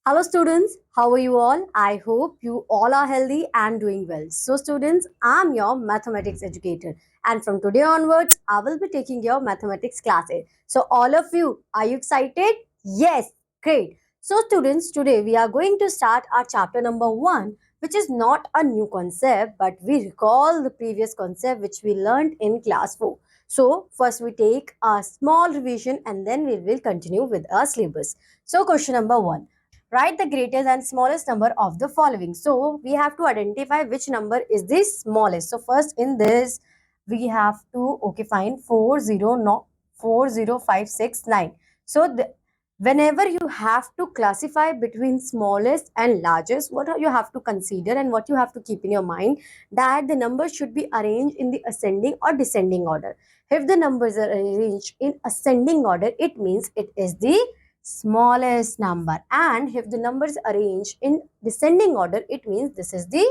Hello students, how are you all? I hope you all are healthy and doing well. So students, I'm your mathematics educator and from today onwards, I will be taking your mathematics classes. So all of you, are you excited? Yes, great. So students, today we are going to start our chapter number 1, which is not a new concept, but we recall the previous concept which we learned in class 4. So first we take a small revision and then we will continue with our syllabus. So question number 1. Write the greatest and smallest number of the following. So we have to identify which number is the smallest. So first in this we have to find 40569. So whenever you have to classify between smallest and largest, what you have to consider and what you have to keep in your mind, that the numbers should be arranged in the ascending or descending order. If the numbers are arranged in ascending order, it means it is the smallest number, and if the numbers arranged in descending order, it means this is the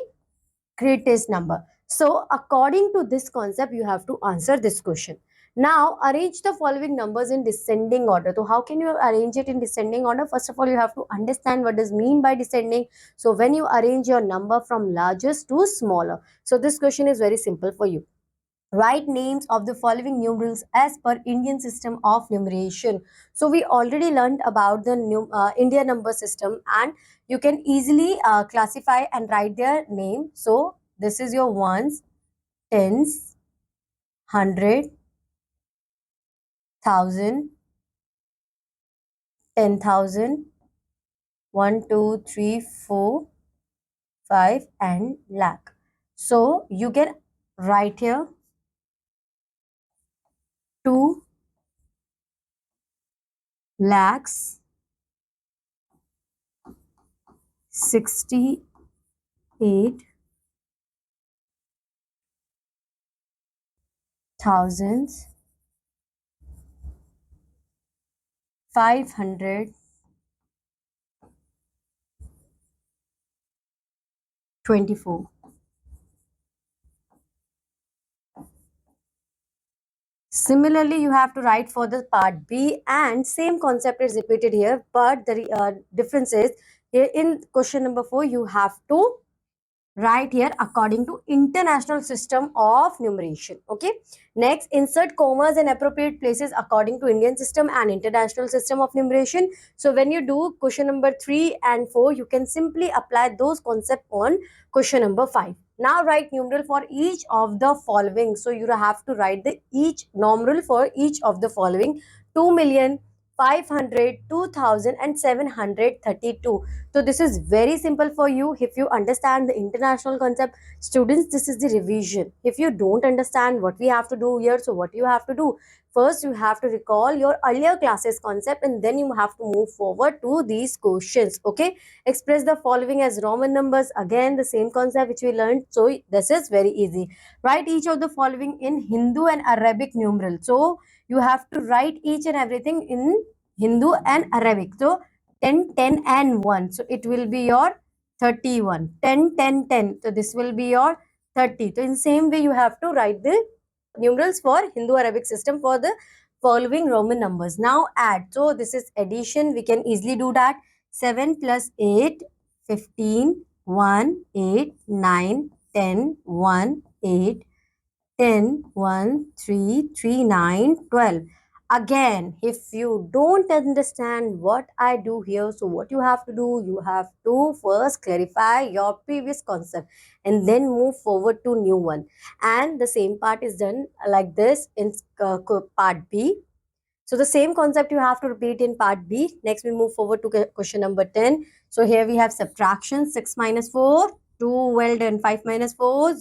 greatest number. So according to this concept, you have to answer this question. Now arrange the following numbers in descending order. So how can you arrange it in descending order? First of all, you have to understand what does mean by descending. So when you arrange your number from largest to smaller, so this question is very simple for you. Write names of the following numerals as per Indian system of numeration. So we already learned about the India number system, and you can easily classify and write their name. So this is your ones, tens, hundred, thousand, 10,000, 1, 2, 3, 4, 5, and lakh. So you can write here 2 lakhs 68 thousands 524. Similarly, you have to write for the part B, and same concept is repeated here, but the difference is here in question number 4, you have to write here according to international system of numeration. Okay, next insert commas in appropriate places according to Indian system and international system of numeration. So when you do question number 3 and 4, you can simply apply those concepts on question number 5. Now write numeral for each of the following. So you have to write the each numeral for each of the following: 2,000,000, 500, 2,000, and 732. So this is very simple for you if you understand the international concept. Students, this is the revision. If you don't understand what we have to do here, so what you have to do? First, you have to recall your earlier classes concept, and then you have to move forward to these questions. Okay, express the following as Roman numbers. Again, the same concept which we learned. So this is very easy. Write each of the following in Hindu and Arabic numeral. So you have to write each and everything in Hindu and Arabic. So 10, 10, and 1. So it will be your 31. 10, 10, 10. So this will be your 30. So in same way, you have to write the numerals for Hindu Arabic system for the following Roman numbers. Now add. So this is addition. We can easily do that. 7 plus 8, 15, 1, 8, 9, 10, 1, 8, 10, 1, 3, 3, 9, 12. Again, if you don't understand what I do here, so what you have to do, you have to first clarify your previous concept and then move forward to new one. And the same part is done like this in part B. So the same concept you have to repeat in part B. Next, we move forward to question number 10. So here we have subtraction: 6 minus 4, 2, well done. 5 minus 4,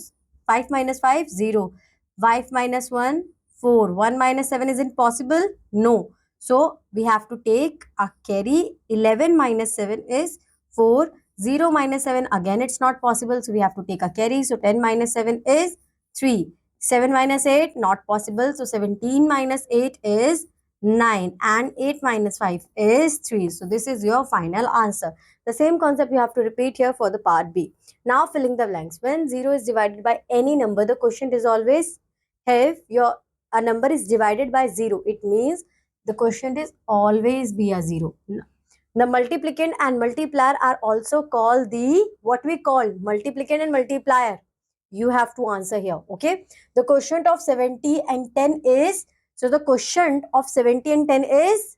5 minus 5, 0. 5 minus 1, 4. 1 minus 7 is impossible? No. So we have to take a carry. 11 minus 7 is 4. 0 minus 7, again it's not possible. So we have to take a carry. So 10 minus 7 is 3. 7 minus 8, not possible. So 17 minus 8 is 9, and 8 minus 5 is 3. So this is your final answer. The same concept you have to repeat here for the part B. Now filling the blanks. When 0 is divided by any number, the question is always if a number is divided by 0, it means the question is always be a 0. The multiplicand and multiplier are also called the, what we call multiplicand and multiplier. You have to answer here, okay? The quotient of 70 and 10 is, so the quotient of 70 and 10 is,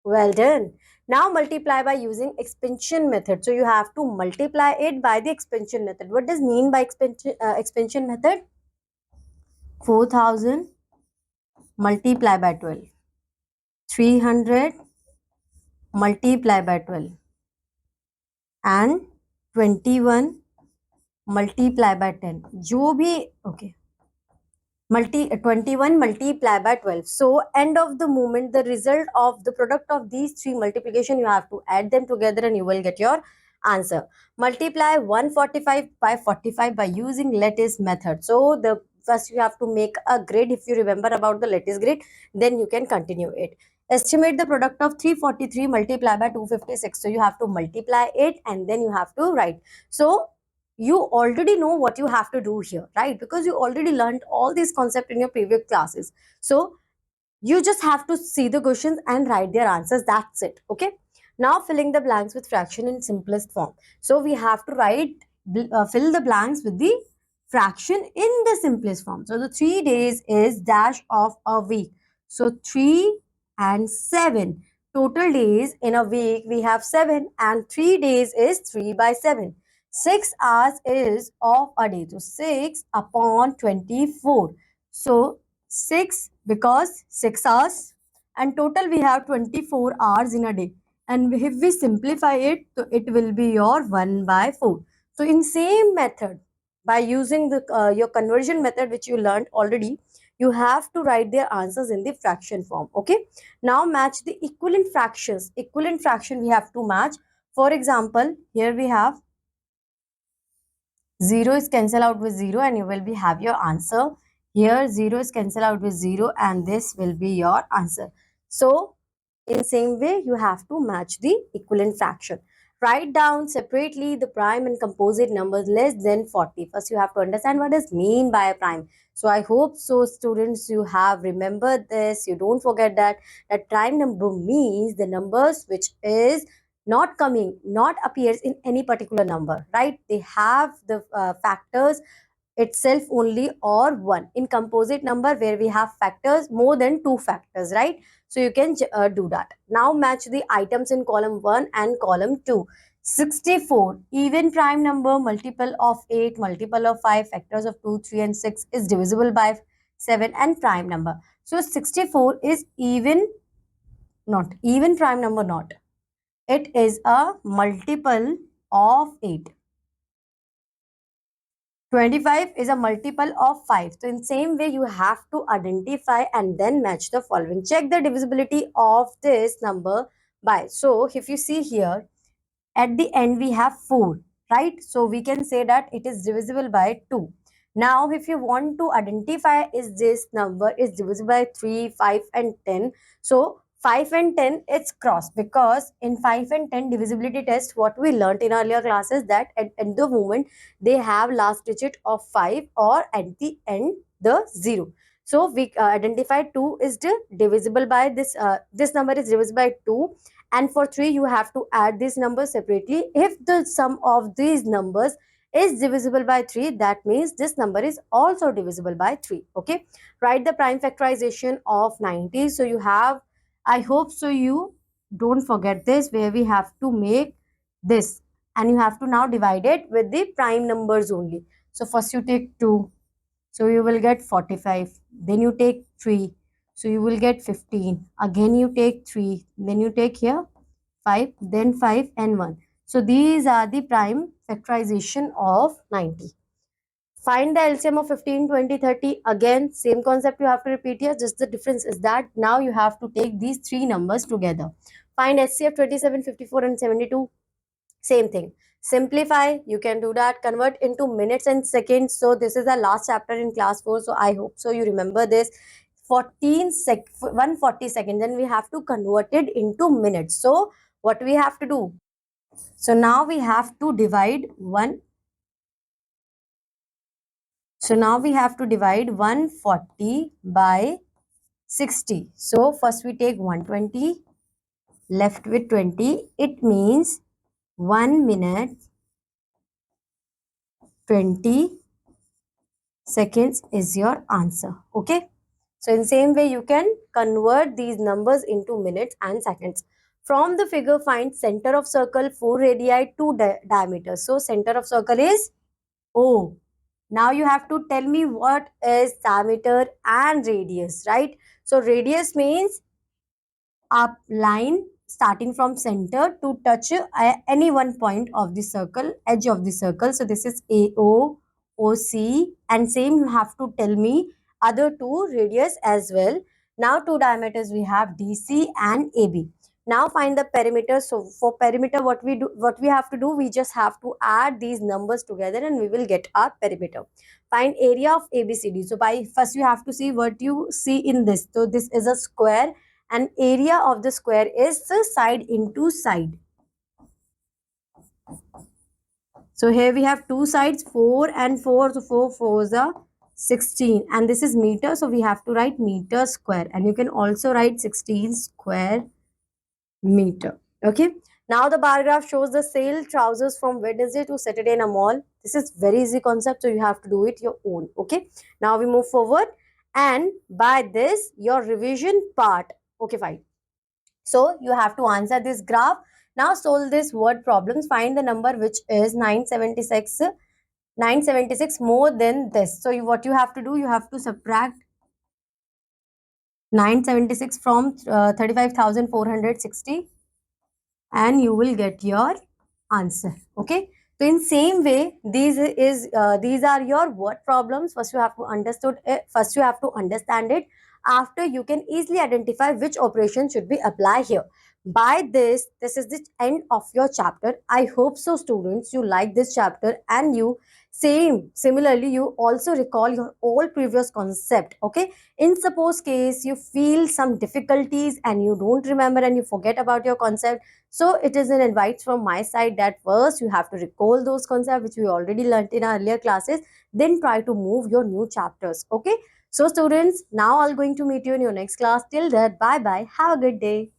well done. Now multiply by using expansion method. So you have to multiply it by the expansion method. What does mean by expansion method? 4000 multiply by 12. 300 multiply by 12. And 21 multiply by 10. जो भी, okay. 21 multiply by 12. So end of the moment, the result of the product of these three multiplication, you have to add them together and you will get your answer. Multiply 145 by 45 by using lattice method. So the first you have to make a grid. If you remember about the lattice grid, then you can continue it. Estimate the product of 343 multiply by 256. So you have to multiply it and then you have to write. So you already know what you have to do here, right? Because you already learned all these concepts in your previous classes. So you just have to see the questions and write their answers. That's it, okay? Now filling the blanks with fraction in simplest form. So we have to fill the blanks with the fraction in the simplest form. So the 3 days is dash of a week. So 3 and 7. Total days in a week we have 7 and 3 days is 3 by 7. 6 hours is of a day. So 6 upon 24. So 6 because 6 hours and total we have 24 hours in a day, and if we simplify it, so it will be your 1 by 4. So in same method, by using the your conversion method which you learned already, you have to write their answers in the fraction form, okay? Now match the equivalent fractions. Equivalent fraction we have to match. For example, here we have 0 is cancel out with 0 and you will be have your answer. Here 0 is cancel out with 0 and this will be your answer. So in same way you have to match the equivalent fraction. Write down separately the prime and composite numbers less than 40. First you have to understand what is mean by a prime. So I hope so students you have remembered this. You don't forget that prime number means the numbers which is not coming, not appears in any particular number, right? They have the factors itself only or one. In composite number where we have factors more than 2 factors, right? So you can do that. Now match the items in column 1 and column 2. 64 even prime number, multiple of 8, multiple of 5, factors of 2, 3 and 6 is divisible by 7 and prime number. So 64 is even, not even prime number, not, it is a multiple of 8. 25 is a multiple of 5. So in same way you have to identify and then match the following. Check the divisibility of this number by. So if you see here, at the end we have 4, right? So we can say that it is divisible by 2. Now if you want to identify is this number is divisible by 3, 5 and 10. So 5 and 10 it's cross, because in 5 and 10 divisibility test what we learnt in earlier classes that at the moment they have last digit of 5 or at the end the 0. So we identify 2 is divisible by this this number is divisible by 2, and for 3 you have to add these numbers separately. If the sum of these numbers is divisible by 3, that means this number is also divisible by 3, okay? Write the prime factorization of 90. So you have, I hope so you don't forget this, where we have to make this and you have to now divide it with the prime numbers only. So first you take 2, so you will get 45. Then you take 3, so you will get 15. Again you take 3, then you take here 5, then 5 and 1. So these are the prime factorization of 90. Find the LCM of 15, 20, 30. Again, same concept you have to repeat here. Just the difference is that now you have to take these three numbers together. Find HCF 27, 54 and 72. Same thing. Simplify, you can do that. Convert into minutes and seconds. So this is the last chapter in class 4. So I hope so you remember this. 140 seconds. Then we have to convert it into minutes. So what we have to do? So now we have to divide 1. So now we have to divide 140 by 60. So first we take 120. left with 20. It means 1 minute 20 seconds is your answer. Okay. So in same way, you can convert these numbers into minutes and seconds. From the figure, find center of circle, 4 radii, 2 diameters. So center of circle is O. Now you have to tell me what is diameter and radius, right? So radius means a line starting from center to touch any one point of the circle, edge of the circle. So this is AO, OC, and same you have to tell me other two radius as well. Now two diameters we have DC and AB. Now find the perimeter. So for perimeter, what we have to do, we just have to add these numbers together and we will get our perimeter. Find area of ABCD. So by first you have to see what you see in this. So this is a square and area of the square is the side into side. So here we have two sides, 4 and 4. So 4 4s are 16 and this is meter. So we have to write meter square and you can also write 16 square meter. Okay. Now the bar graph shows the sale trousers from Wednesday to Saturday in a mall. This is very easy concept. So you have to do it your own. Okay. Now we move forward and by this your revision part. Okay, fine. So you have to answer this graph. Now solve this word problems. Find the number which is 976 more than this. So what you have to do, you have to subtract 976 from 35,460 and you will get your answer. Okay. So in same way, these are your word problems. First you have to understand it. After you can easily identify which operation should be applied here. By this is the end of your chapter. I hope so students you like this chapter and you similarly you also recall your all previous concept. Okay. In suppose case you feel some difficulties and you don't remember and you forget about your concept, so it is an advice from my side that first you have to recall those concepts which we already learnt in our earlier classes, then try to move your new chapters. Okay. So students, now I'm going to meet you in your next class. Till then, bye bye. Have a good day.